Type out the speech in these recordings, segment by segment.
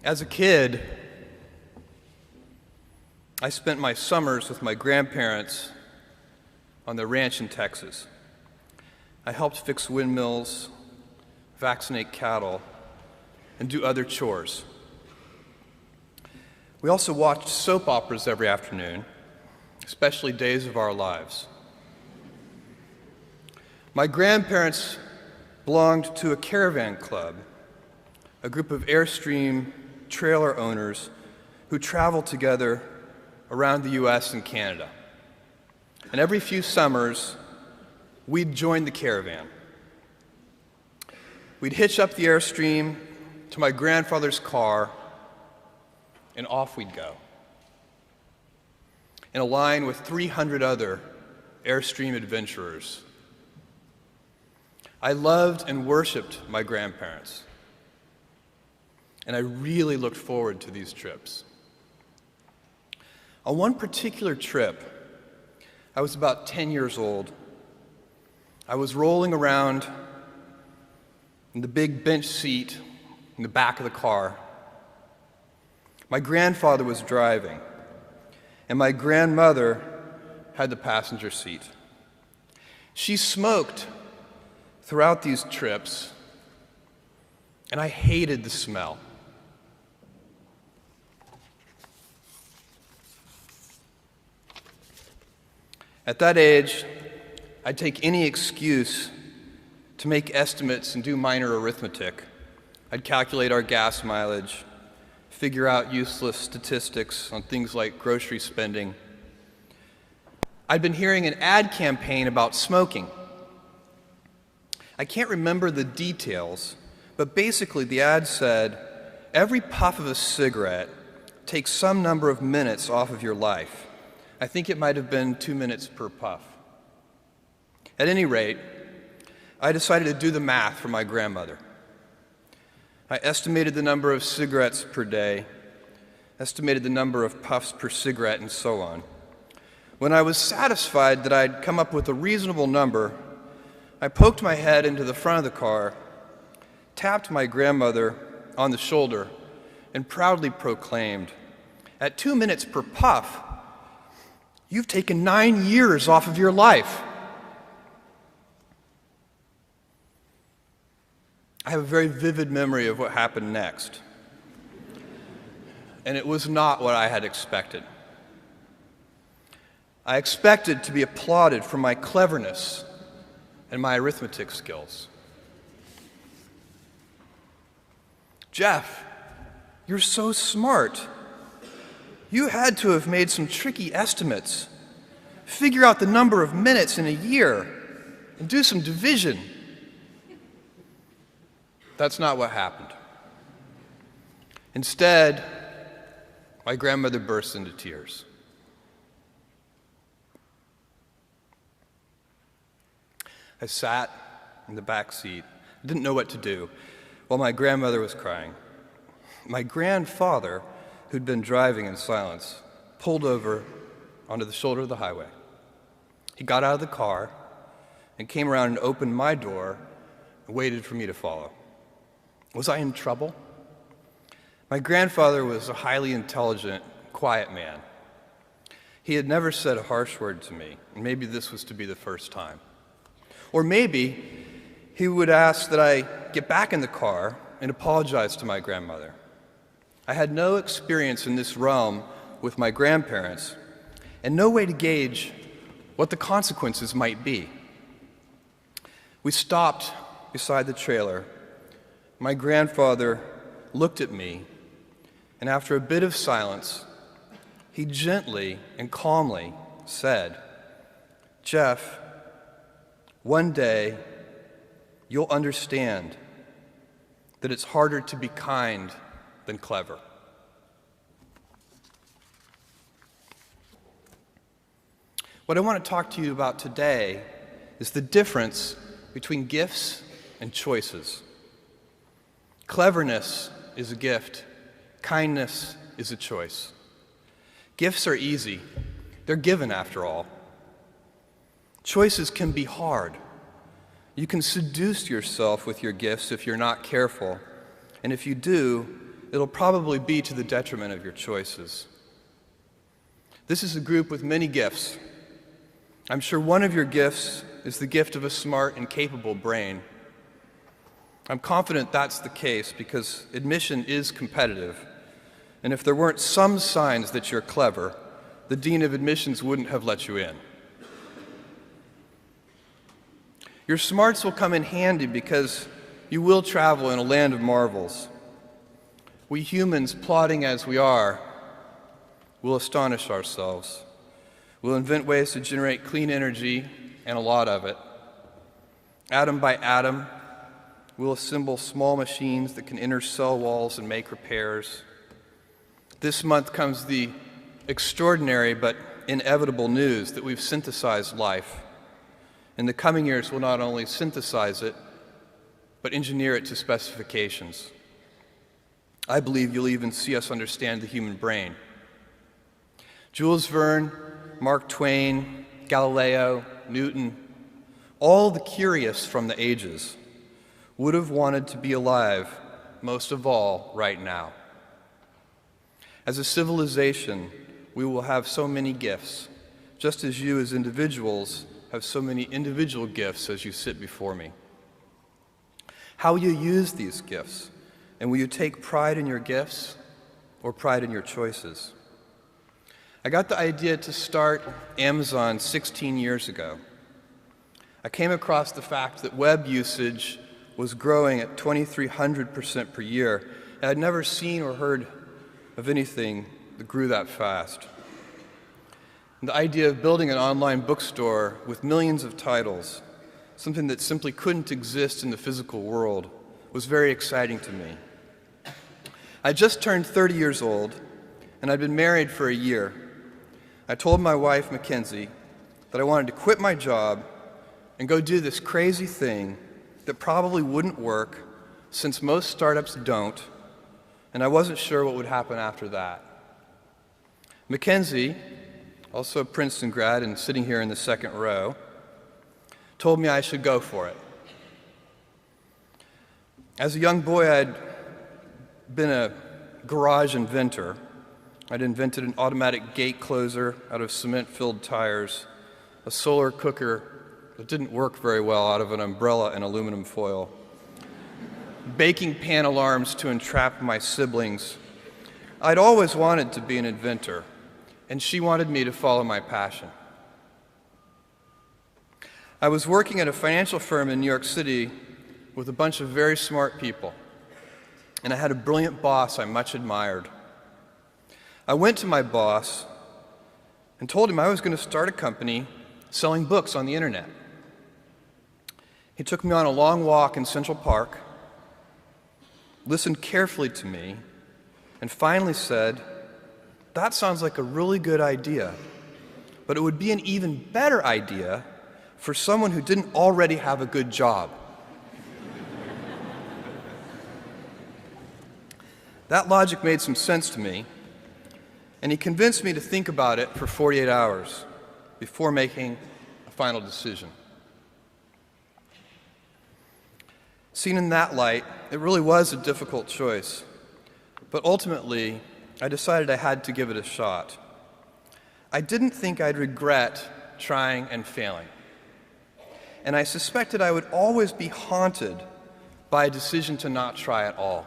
As a kid, I spent my summers with my grandparents on their ranch in Texas. I helped fix windmills, vaccinate cattle, and do other chores. We also watched soap operas every afternoon, especially Days of Our Lives. My grandparents belonged to a caravan club, a group of Airstream trailer owners who traveled together around the US and Canada. And every few summers, we'd join the caravan. We'd hitch up the Airstream to my grandfather's car, and off we'd go, in a line with 300 other Airstream adventurers. I loved and worshiped my grandparents, and I really looked forward to these trips. On one particular trip, I was about 10 years old. I was rolling around in the big bench seat in the back of the car. My grandfather was driving, and my grandmother had the passenger seat. She smoked throughout these trips, and I hated the smell. At that age, I'd take any excuse to make estimates and do minor arithmetic. I'd calculate our gas mileage, figure out useless statistics on things like grocery spending. I'd been hearing an ad campaign about smoking. I can't remember the details, but basically the ad said, every puff of a cigarette takes some number of minutes off of your life. I think it might have been 2 minutes per puff. At any rate, I decided to do the math for my grandmother. I estimated the number of cigarettes per day, estimated the number of puffs per cigarette, and so on. When I was satisfied that I'd come up with a reasonable number, I poked my head into the front of the car, tapped my grandmother on the shoulder, and proudly proclaimed, "At 2 minutes per puff, you've taken 9 years off of your life." I have a very vivid memory of what happened next, and it was not what I had expected. I expected to be applauded for my cleverness and my arithmetic skills. "Jeff, you're so smart. You had to have made some tricky estimates. Figure out the number of minutes in a year and do some division." That's not what happened. Instead, my grandmother burst into tears. I sat in the back seat, didn't know what to do, while my grandmother was crying. My grandfather, who'd been driving in silence, pulled over onto the shoulder of the highway. He got out of the car and came around and opened my door and waited for me to follow. Was I in trouble? My grandfather was a highly intelligent, quiet man. He had never said a harsh word to me, and maybe this was to be the first time. Or maybe he would ask that I get back in the car and apologize to my grandmother. I had no experience in this realm with my grandparents, and no way to gauge what the consequences might be. We stopped beside the trailer. My grandfather looked at me, and after a bit of silence, he gently and calmly said, "Jeff, one day you'll understand that it's harder to be kind than clever." What I want to talk to you about today is the difference between gifts and choices. Cleverness is a gift. Kindness is a choice. Gifts are easy. They're given, after all. Choices can be hard. You can seduce yourself with your gifts if you're not careful, and if you do, it'll probably be to the detriment of your choices. This is a group with many gifts. I'm sure one of your gifts is the gift of a smart and capable brain. I'm confident that's the case because admission is competitive. And if there weren't some signs that you're clever, the dean of admissions wouldn't have let you in. Your smarts will come in handy because you will travel in a land of marvels. We humans, plodding as we are, will astonish ourselves. We'll invent ways to generate clean energy, and a lot of it. Atom by atom, we'll assemble small machines that can enter cell walls and make repairs. This month comes the extraordinary but inevitable news that we've synthesized life. In the coming years, we'll not only synthesize it, but engineer it to specifications. I believe you'll even see us understand the human brain. Jules Verne, Mark Twain, Galileo, Newton, all the curious from the ages would have wanted to be alive, most of all, right now. As a civilization, we will have so many gifts, just as you as individuals have so many individual gifts as you sit before me. How will you use these gifts? And will you take pride in your gifts or pride in your choices? I got the idea to start Amazon 16 years ago. I came across the fact that web usage was growing at 2,300% per year, and I'd never seen or heard of anything that grew that fast. And the idea of building an online bookstore with millions of titles, something that simply couldn't exist in the physical world, was very exciting to me. I just turned 30 years old, and I'd been married for a year. I told my wife, Mackenzie, that I wanted to quit my job and go do this crazy thing that probably wouldn't work, since most startups don't, and I wasn't sure what would happen after that. Mackenzie, also a Princeton grad and sitting here in the second row, told me I should go for it. As a young boy, I'd been a garage inventor. I'd invented an automatic gate closer out of cement-filled tires, a solar cooker that didn't work very well out of an umbrella and aluminum foil, baking pan alarms to entrap my siblings. I'd always wanted to be an inventor, and she wanted me to follow my passion. I was working at a financial firm in New York City with a bunch of very smart people, and I had a brilliant boss I much admired. I went to my boss and told him I was going to start a company selling books on the internet. He took me on a long walk in Central Park, listened carefully to me, and finally said, "That sounds like a really good idea, but it would be an even better idea for someone who didn't already have a good job." That logic made some sense to me, and he convinced me to think about it for 48 hours before making a final decision. Seen in that light, it really was a difficult choice, but ultimately, I decided I had to give it a shot. I didn't think I'd regret trying and failing, and I suspected I would always be haunted by a decision to not try at all.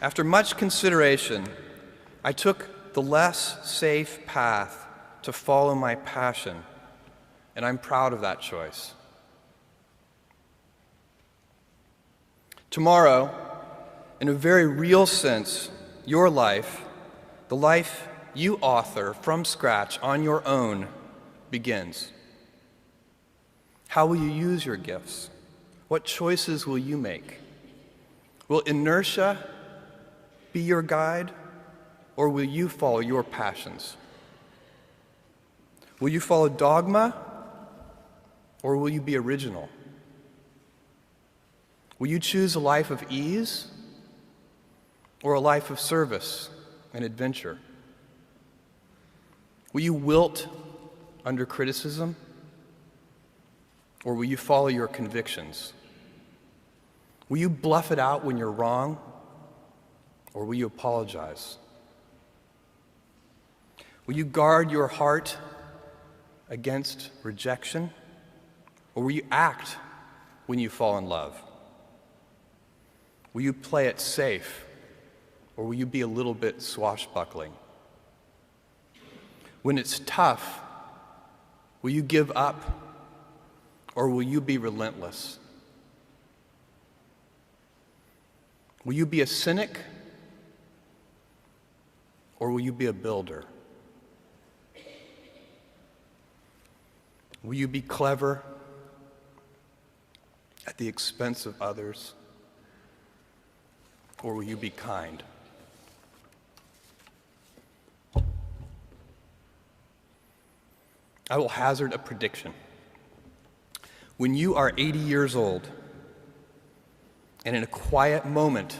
After much consideration, I took the less safe path to follow my passion, and I'm proud of that choice. Tomorrow, in a very real sense, your life, the life you author from scratch on your own, begins. How will you use your gifts? What choices will you make? Will inertia be your guide, or will you follow your passions? Will you follow dogma, or will you be original? Will you choose a life of ease, or a life of service and adventure? Will you wilt under criticism, or will you follow your convictions? Will you bluff it out when you're wrong, or will you apologize? Will you guard your heart against rejection, or will you act when you fall in love? Will you play it safe, or will you be a little bit swashbuckling? When it's tough, will you give up, or will you be relentless? Will you be a cynic, or will you be a builder? Will you be clever at the expense of others, or will you be kind? I will hazard a prediction. When you are 80 years old, and in a quiet moment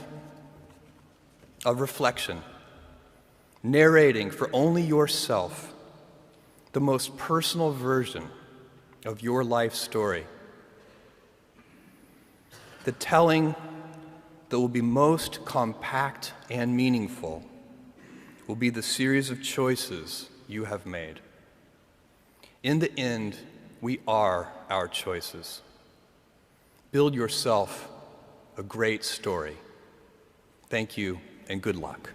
of reflection, narrating for only yourself the most personal version of your life story, the telling that will be most compact and meaningful will be the series of choices you have made. In the end, we are our choices. Build yourself a great story. Thank you and good luck.